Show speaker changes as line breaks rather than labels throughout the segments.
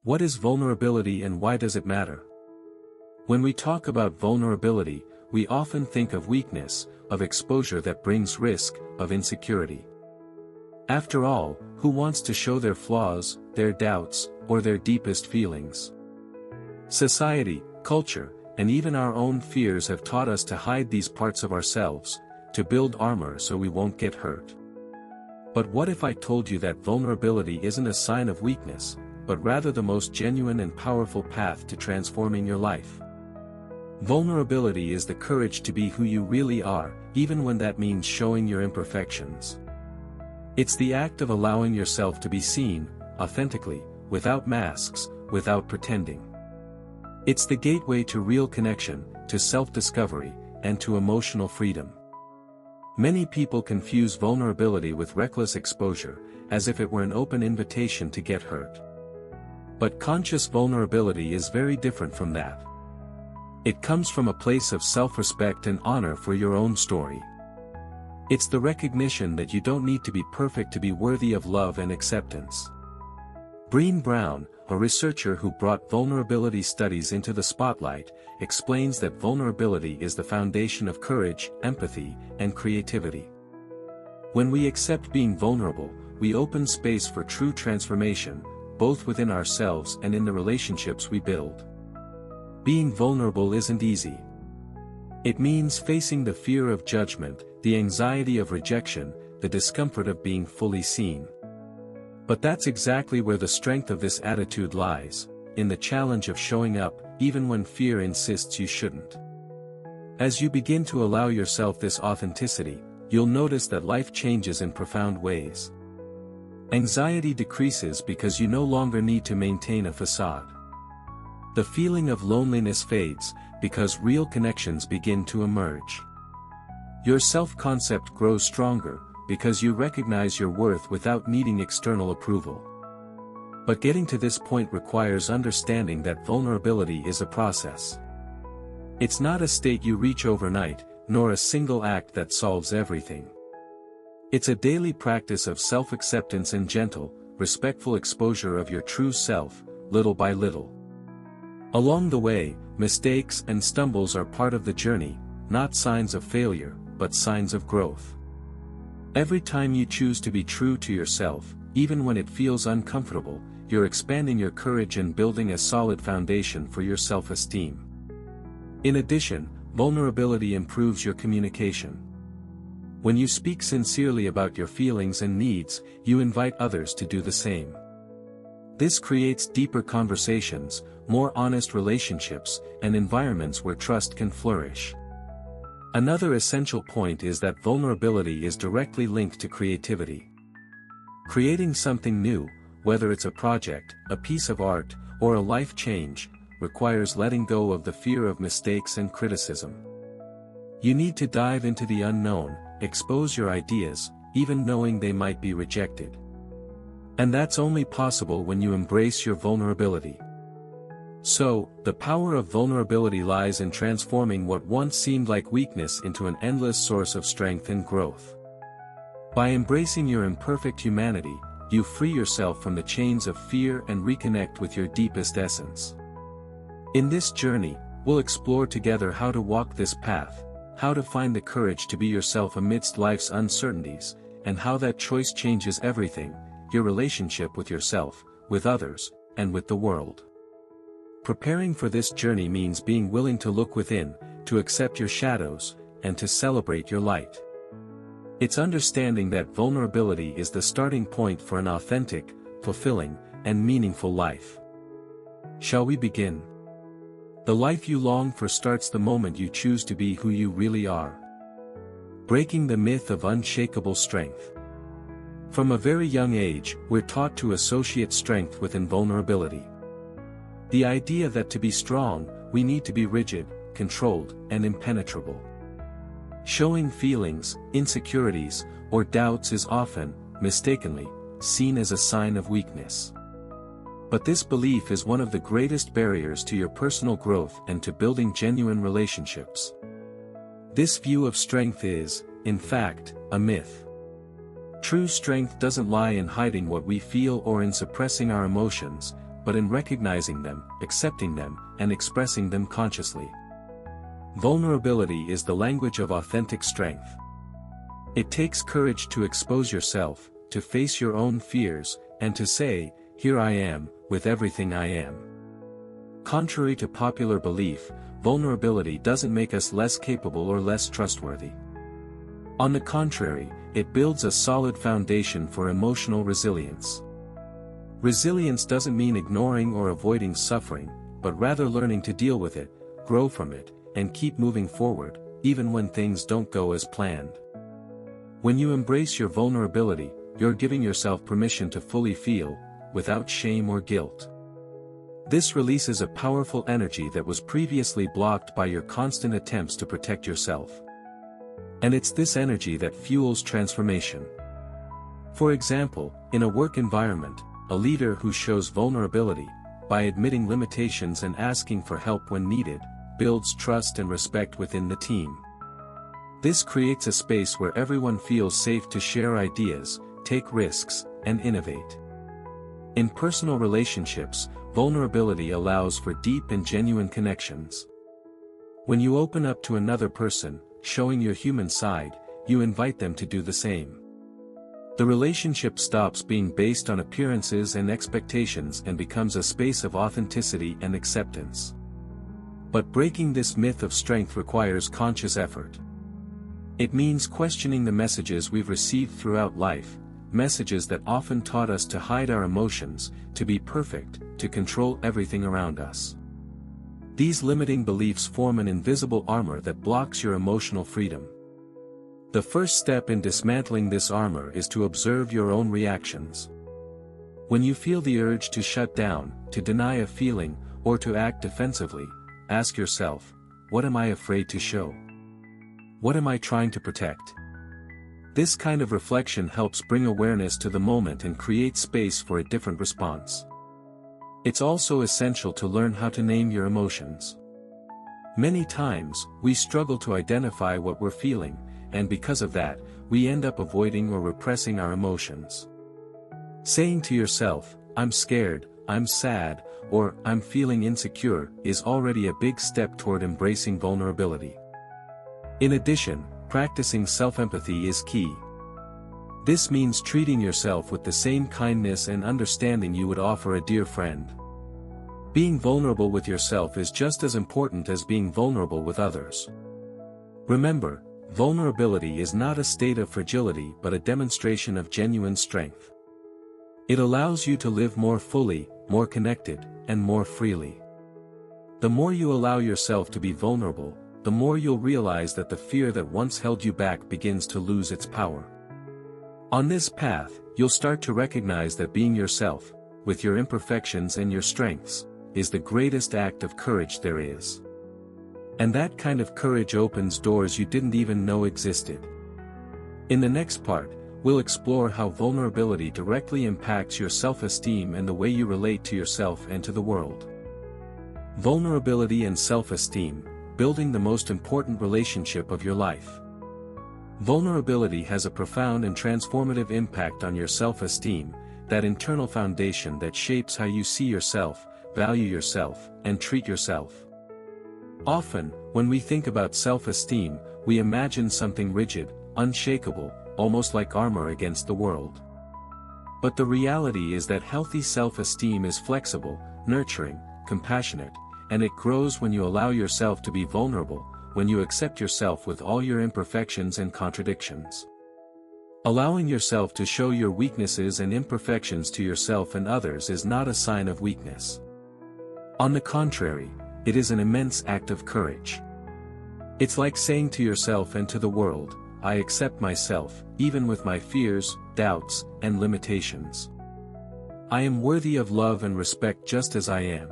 What is vulnerability and why does it matter? When we talk about vulnerability, we often think of weakness, of exposure that brings risk, of insecurity. After all, who wants to show their flaws, their doubts, or their deepest feelings? Society, culture, and even our own fears have taught us to hide these parts of ourselves, to build armor so we won't get hurt. But what if I told you that vulnerability isn't a sign of weakness, but rather the most genuine and powerful path to transforming your life? Vulnerability is the courage to be who you really are, even when that means showing your imperfections. It's the act of allowing yourself to be seen, authentically, without masks, without pretending. It's the gateway to real connection, to self-discovery, and to emotional freedom. Many people confuse vulnerability with reckless exposure, as if it were an open invitation to get hurt. But conscious vulnerability is very different from that. It comes from a place of self-respect and honor for your own story. It's the recognition that you don't need to be perfect to be worthy of love and acceptance. Brené Brown, a researcher who brought vulnerability studies into the spotlight, explains that vulnerability is the foundation of courage, empathy, and creativity. When we accept being vulnerable, we open space for true transformation, both within ourselves and in the relationships we build. Being vulnerable isn't easy. It means facing the fear of judgment, the anxiety of rejection, the discomfort of being fully seen. But that's exactly where the strength of this attitude lies, in the challenge of showing up, even when fear insists you shouldn't. As you begin to allow yourself this authenticity, you'll notice that life changes in profound ways. Anxiety decreases because you no longer need to maintain a facade. The feeling of loneliness fades, because real connections begin to emerge. Your self-concept grows stronger, because you recognize your worth without needing external approval. But getting to this point requires understanding that vulnerability is a process. It's not a state you reach overnight, nor a single act that solves everything. It's a daily practice of self-acceptance and gentle, respectful exposure of your true self, little by little. Along the way, mistakes and stumbles are part of the journey, not signs of failure, but signs of growth. Every time you choose to be true to yourself, even when it feels uncomfortable, you're expanding your courage and building a solid foundation for your self-esteem. In addition, vulnerability improves your communication. When you speak sincerely about your feelings and needs, you invite others to do the same. This creates deeper conversations, more honest relationships, and environments where trust can flourish. Another essential point is that vulnerability is directly linked to creativity. Creating something new, whether it's a project, a piece of art, or a life change, requires letting go of the fear of mistakes and criticism. You need to dive into the unknown, expose your ideas, even knowing they might be rejected. And that's only possible when you embrace your vulnerability. So, the power of vulnerability lies in transforming what once seemed like weakness into an endless source of strength and growth. By embracing your imperfect humanity, you free yourself from the chains of fear and reconnect with your deepest essence. In this journey, we'll explore together how to walk this path, how to find the courage to be yourself amidst life's uncertainties, and how that choice changes everything, your relationship with yourself, with others, and with the world. Preparing for this journey means being willing to look within, to accept your shadows, and to celebrate your light. It's understanding that vulnerability is the starting point for an authentic, fulfilling, and meaningful life. Shall we begin? The life you long for starts the moment you choose to be who you really are. Breaking the myth of unshakable strength. From a very young age, we're taught to associate strength with invulnerability. The idea that to be strong, we need to be rigid, controlled, and impenetrable. Showing feelings, insecurities, or doubts is often, mistakenly, seen as a sign of weakness. But this belief is one of the greatest barriers to your personal growth and to building genuine relationships. This view of strength is, in fact, a myth. True strength doesn't lie in hiding what we feel or in suppressing our emotions, but in recognizing them, accepting them, and expressing them consciously. Vulnerability is the language of authentic strength. It takes courage to expose yourself, to face your own fears, and to say, "Here I am, with everything I am." Contrary to popular belief, vulnerability doesn't make us less capable or less trustworthy. On the contrary, it builds a solid foundation for emotional resilience. Resilience doesn't mean ignoring or avoiding suffering, but rather learning to deal with it, grow from it, and keep moving forward, even when things don't go as planned. When you embrace your vulnerability, you're giving yourself permission to fully feel, without shame or guilt. This releases a powerful energy that was previously blocked by your constant attempts to protect yourself. And it's this energy that fuels transformation. For example, in a work environment, a leader who shows vulnerability, by admitting limitations and asking for help when needed, builds trust and respect within the team. This creates a space where everyone feels safe to share ideas, take risks, and innovate. In personal relationships, vulnerability allows for deep and genuine connections. When you open up to another person, showing your human side, you invite them to do the same. The relationship stops being based on appearances and expectations and becomes a space of authenticity and acceptance. But breaking this myth of strength requires conscious effort. It means questioning the messages we've received throughout life, messages that often taught us to hide our emotions, to be perfect, to control everything around us. These limiting beliefs form an invisible armor that blocks your emotional freedom. The first step in dismantling this armor is to observe your own reactions. When you feel the urge to shut down, to deny a feeling, or to act defensively, ask yourself, what am I afraid to show? What am I trying to protect? This kind of reflection helps bring awareness to the moment and create space for a different response. It's also essential to learn how to name your emotions. Many times, we struggle to identify what we're feeling, and because of that, we end up avoiding or repressing our emotions. Saying to yourself, "I'm scared, I'm sad," or "I'm feeling insecure," is already a big step toward embracing vulnerability. In addition, practicing self-empathy is key. This means treating yourself with the same kindness and understanding you would offer a dear friend. Being vulnerable with yourself is just as important as being vulnerable with others. Remember, vulnerability is not a state of fragility but a demonstration of genuine strength. It allows you to live more fully, more connected, and more freely. The more you allow yourself to be vulnerable, the more you'll realize that the fear that once held you back begins to lose its power. On this path, you'll start to recognize that being yourself, with your imperfections and your strengths, is the greatest act of courage there is. And that kind of courage opens doors you didn't even know existed. In the next part, we'll explore how vulnerability directly impacts your self-esteem and the way you relate to yourself and to the world. Vulnerability and self-esteem, building the most important relationship of your life. Vulnerability has a profound and transformative impact on your self-esteem, that internal foundation that shapes how you see yourself, value yourself, and treat yourself. Often, when we think about self-esteem, we imagine something rigid, unshakable, almost like armor against the world. But the reality is that healthy self-esteem is flexible, nurturing, compassionate, and it grows when you allow yourself to be vulnerable, when you accept yourself with all your imperfections and contradictions. Allowing yourself to show your weaknesses and imperfections to yourself and others is not a sign of weakness. On the contrary, it is an immense act of courage. It's like saying to yourself and to the world, "I accept myself, even with my fears, doubts, and limitations. I am worthy of love and respect just as I am."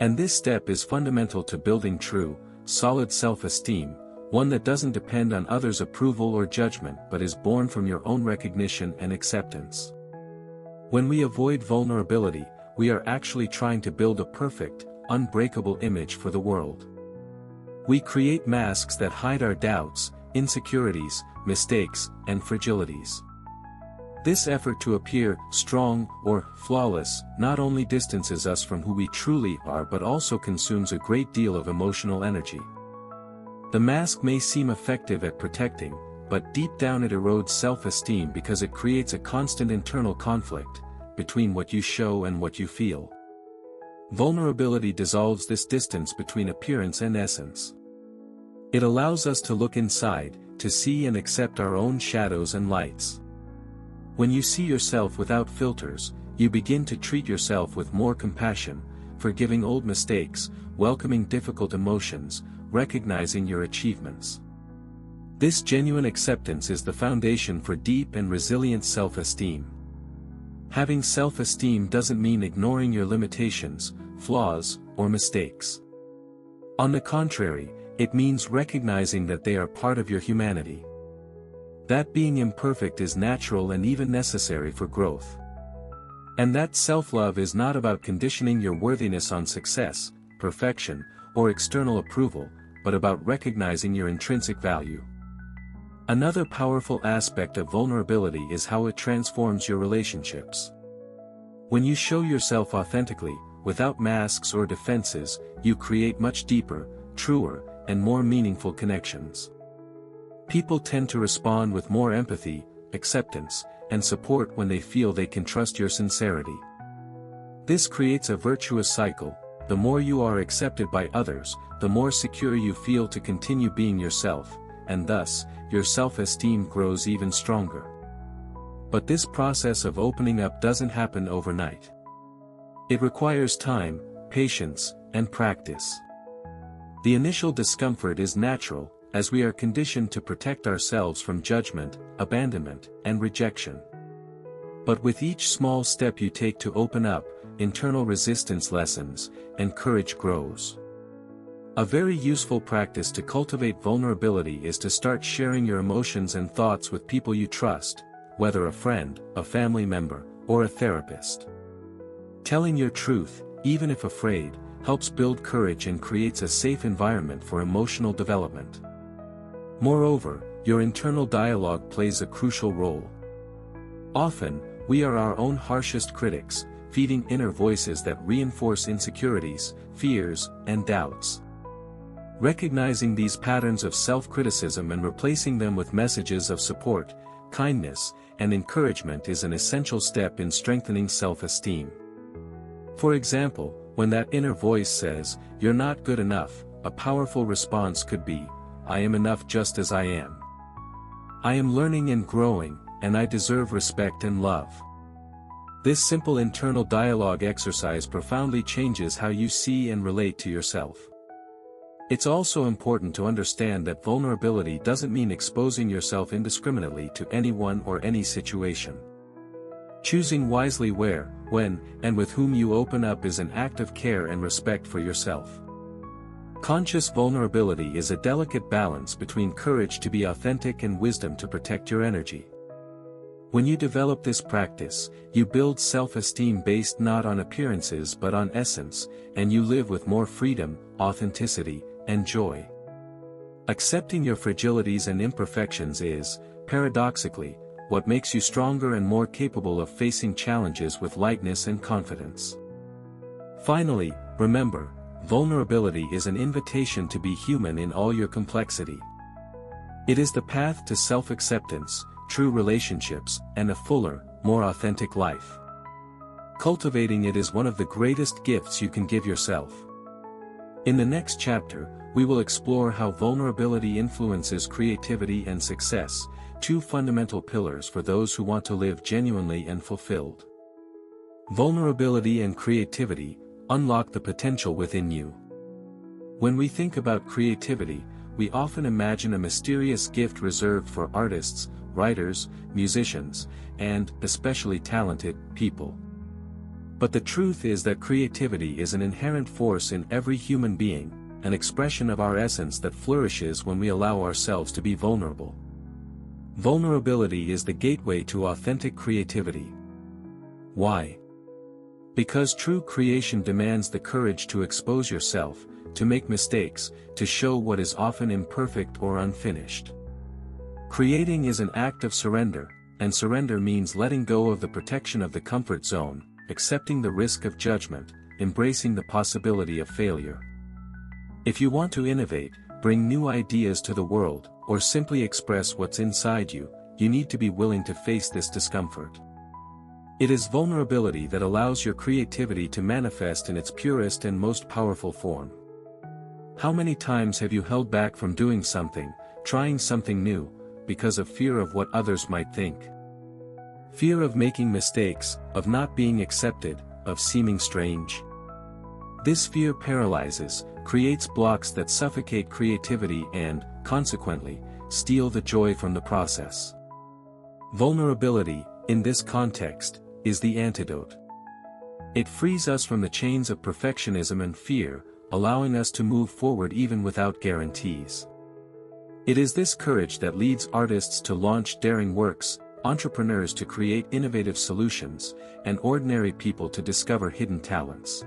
And this step is fundamental to building true, solid self-esteem, one that doesn't depend on others' approval or judgment but is born from your own recognition and acceptance. When we avoid vulnerability, we are actually trying to build a perfect, unbreakable image for the world. We create masks that hide our doubts, insecurities, mistakes, and fragilities. This effort to appear strong or flawless not only distances us from who we truly are but also consumes a great deal of emotional energy. The mask may seem effective at protecting, but deep down it erodes self-esteem because it creates a constant internal conflict between what you show and what you feel. Vulnerability dissolves this distance between appearance and essence. It allows us to look inside, to see and accept our own shadows and lights. When you see yourself without filters, you begin to treat yourself with more compassion, forgiving old mistakes, welcoming difficult emotions, recognizing your achievements. This genuine acceptance is the foundation for deep and resilient self-esteem. Having self-esteem doesn't mean ignoring your limitations, flaws, or mistakes. On the contrary, it means recognizing that they are part of your humanity. That being imperfect is natural and even necessary for growth. And that self-love is not about conditioning your worthiness on success, perfection, or external approval, but about recognizing your intrinsic value. Another powerful aspect of vulnerability is how it transforms your relationships. When you show yourself authentically, without masks or defenses, you create much deeper, truer, and more meaningful connections. People tend to respond with more empathy, acceptance, and support when they feel they can trust your sincerity. This creates a virtuous cycle. The more you are accepted by others, the more secure you feel to continue being yourself, and thus, your self-esteem grows even stronger. But this process of opening up doesn't happen overnight. It requires time, patience, and practice. The initial discomfort is natural, as we are conditioned to protect ourselves from judgment, abandonment, and rejection. But with each small step you take to open up, internal resistance lessens, and courage grows. A very useful practice to cultivate vulnerability is to start sharing your emotions and thoughts with people you trust, whether a friend, a family member, or a therapist. Telling your truth, even if afraid, helps build courage and creates a safe environment for emotional development. Moreover, your internal dialogue plays a crucial role. Often, we are our own harshest critics, feeding inner voices that reinforce insecurities, fears, and doubts. Recognizing these patterns of self-criticism and replacing them with messages of support, kindness, and encouragement is an essential step in strengthening self-esteem. For example, when that inner voice says, "You're not good enough," a powerful response could be, "I am enough just as I am. I am learning and growing, and I deserve respect and love." This simple internal dialogue exercise profoundly changes how you see and relate to yourself. It's also important to understand that vulnerability doesn't mean exposing yourself indiscriminately to anyone or any situation. Choosing wisely where, when, and with whom you open up is an act of care and respect for yourself. Conscious vulnerability is a delicate balance between courage to be authentic and wisdom to protect your energy. When you develop this practice, you build self-esteem based not on appearances but on essence, and you live with more freedom, authenticity, and joy. Accepting your fragilities and imperfections is, paradoxically, what makes you stronger and more capable of facing challenges with lightness and confidence. Finally, remember, vulnerability is an invitation to be human in all your complexity. It is the path to self-acceptance, true relationships, and a fuller, more authentic life. Cultivating it is one of the greatest gifts you can give yourself. In the next chapter, we will explore how vulnerability influences creativity and success, two fundamental pillars for those who want to live genuinely and fulfilled. Vulnerability and creativity unlock the potential within you. When we think about creativity, we often imagine a mysterious gift reserved for artists, writers, musicians, and, especially talented, people. But the truth is that creativity is an inherent force in every human being, an expression of our essence that flourishes when we allow ourselves to be vulnerable. Vulnerability is the gateway to authentic creativity. Why? Because true creation demands the courage to expose yourself, to make mistakes, to show what is often imperfect or unfinished. Creating is an act of surrender, and surrender means letting go of the protection of the comfort zone, accepting the risk of judgment, embracing the possibility of failure. If you want to innovate, bring new ideas to the world, or simply express what's inside you, you need to be willing to face this discomfort. It is vulnerability that allows your creativity to manifest in its purest and most powerful form. How many times have you held back from doing something, trying something new, because of fear of what others might think? Fear of making mistakes, of not being accepted, of seeming strange. This fear paralyzes, creates blocks that suffocate creativity and, consequently, steal the joy from the process. Vulnerability, in this context, is the antidote. It frees us from the chains of perfectionism and fear, allowing us to move forward even without guarantees. It is this courage that leads artists to launch daring works, entrepreneurs to create innovative solutions, and ordinary people to discover hidden talents.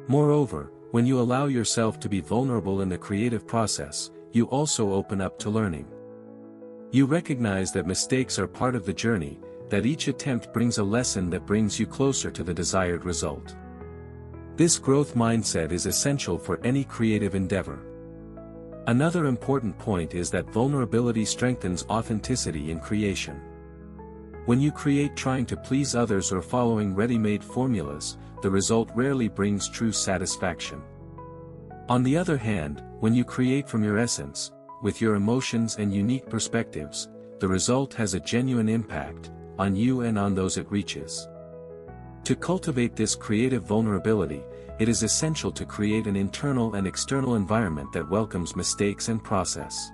Moreover, when you allow yourself to be vulnerable in the creative process, you also open up to learning. You recognize that mistakes are part of the journey, that each attempt brings a lesson that brings you closer to the desired result. This growth mindset is essential for any creative endeavor. Another important point is that vulnerability strengthens authenticity in creation. When you create trying to please others or following ready-made formulas, the result rarely brings true satisfaction. On the other hand, when you create from your essence, with your emotions and unique perspectives, the result has a genuine impact, on you and on those it reaches. To cultivate this creative vulnerability, it is essential to create an internal and external environment that welcomes mistakes and process.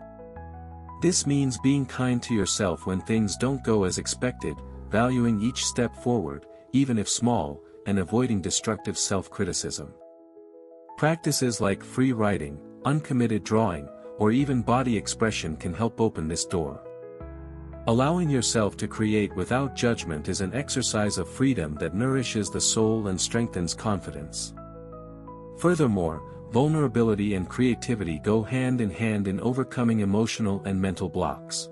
This means being kind to yourself when things don't go as expected, valuing each step forward, even if small, and avoiding destructive self-criticism. Practices like free writing, uncommitted drawing, or even body expression can help open this door. Allowing yourself to create without judgment is an exercise of freedom that nourishes the soul and strengthens confidence. Furthermore, vulnerability and creativity go hand in hand in overcoming emotional and mental blocks.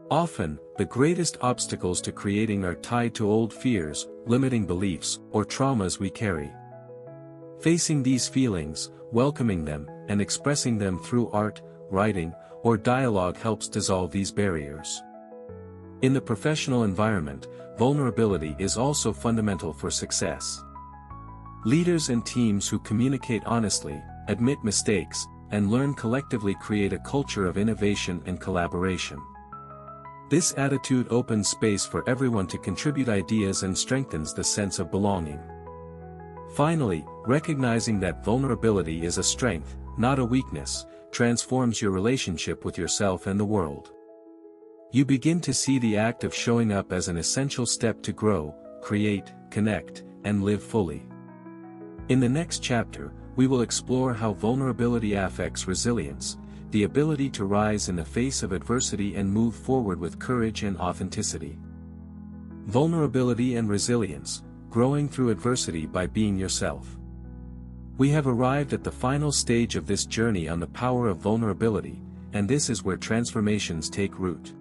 Often, the greatest obstacles to creating are tied to old fears, limiting beliefs, or traumas we carry. Facing these feelings, welcoming them, and expressing them through art, writing, or dialogue helps dissolve these barriers. In the professional environment, vulnerability is also fundamental for success. Leaders and teams who communicate honestly, admit mistakes, and learn collectively create a culture of innovation and collaboration. This attitude opens space for everyone to contribute ideas and strengthens the sense of belonging. Finally, recognizing that vulnerability is a strength, not a weakness, transforms your relationship with yourself and the world. You begin to see the act of showing up as an essential step to grow, create, connect, and live fully. In the next chapter, we will explore how vulnerability affects resilience, the ability to rise in the face of adversity and move forward with courage and authenticity. Vulnerability and resilience, growing through adversity by being yourself. We have arrived at the final stage of this journey on the power of vulnerability, and this is where transformations take root.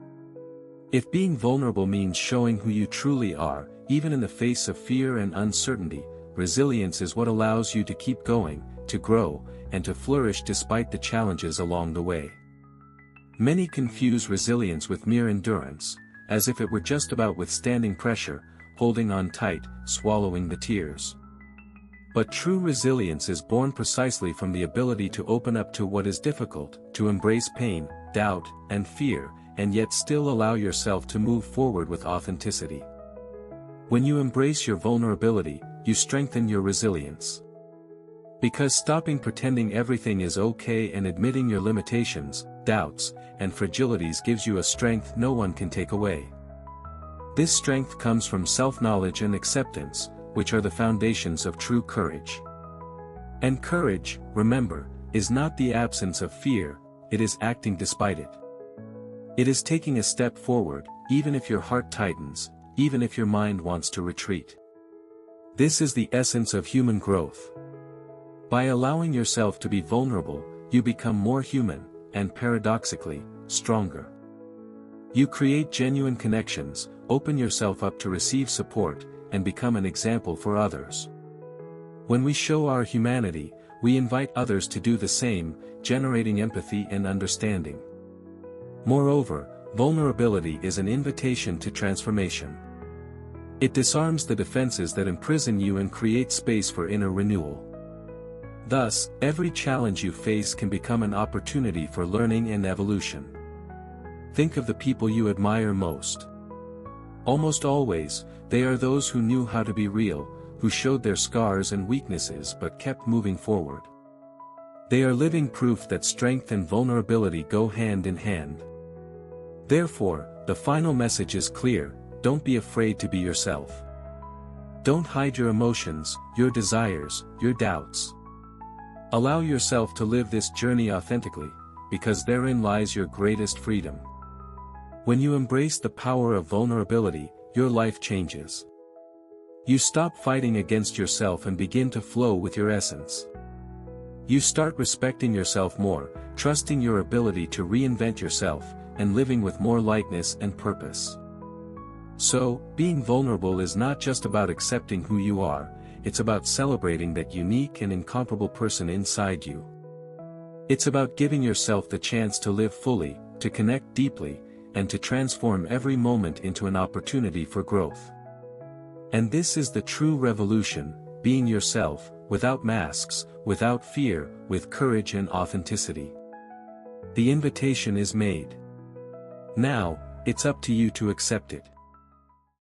If being vulnerable means showing who you truly are, even in the face of fear and uncertainty, resilience is what allows you to keep going, to grow, and to flourish despite the challenges along the way. Many confuse resilience with mere endurance, as if it were just about withstanding pressure, holding on tight, swallowing the tears. But true resilience is born precisely from the ability to open up to what is difficult, to embrace pain, doubt, and fear, and yet still allow yourself to move forward with authenticity. When you embrace your vulnerability, you strengthen your resilience. Because stopping pretending everything is okay and admitting your limitations, doubts, and fragilities gives you a strength no one can take away. This strength comes from self-knowledge and acceptance, which are the foundations of true courage. And courage, remember, is not the absence of fear, it is acting despite it. It is taking a step forward, even if your heart tightens, even if your mind wants to retreat. This is the essence of human growth. By allowing yourself to be vulnerable, you become more human, and paradoxically, stronger. You create genuine connections, open yourself up to receive support, and become an example for others. When we show our humanity, we invite others to do the same, generating empathy and understanding. Moreover, vulnerability is an invitation to transformation. It disarms the defenses that imprison you and creates space for inner renewal. Thus, every challenge you face can become an opportunity for learning and evolution. Think of the people you admire most. Almost always, they are those who knew how to be real, who showed their scars and weaknesses but kept moving forward. They are living proof that strength and vulnerability go hand in hand. Therefore, the final message is clear: don't be afraid to be yourself. Don't hide your emotions, your desires, your doubts. Allow yourself to live this journey authentically, because therein lies your greatest freedom. When you embrace the power of vulnerability, your life changes. You stop fighting against yourself and begin to flow with your essence. You start respecting yourself more, trusting your ability to reinvent yourself, and living with more lightness and purpose. So, being vulnerable is not just about accepting who you are, it's about celebrating that unique and incomparable person inside you. It's about giving yourself the chance to live fully, to connect deeply, and to transform every moment into an opportunity for growth. And this is the true revolution: being yourself, without masks, without fear, with courage and authenticity. The invitation is made. Now, it's up to you to accept it.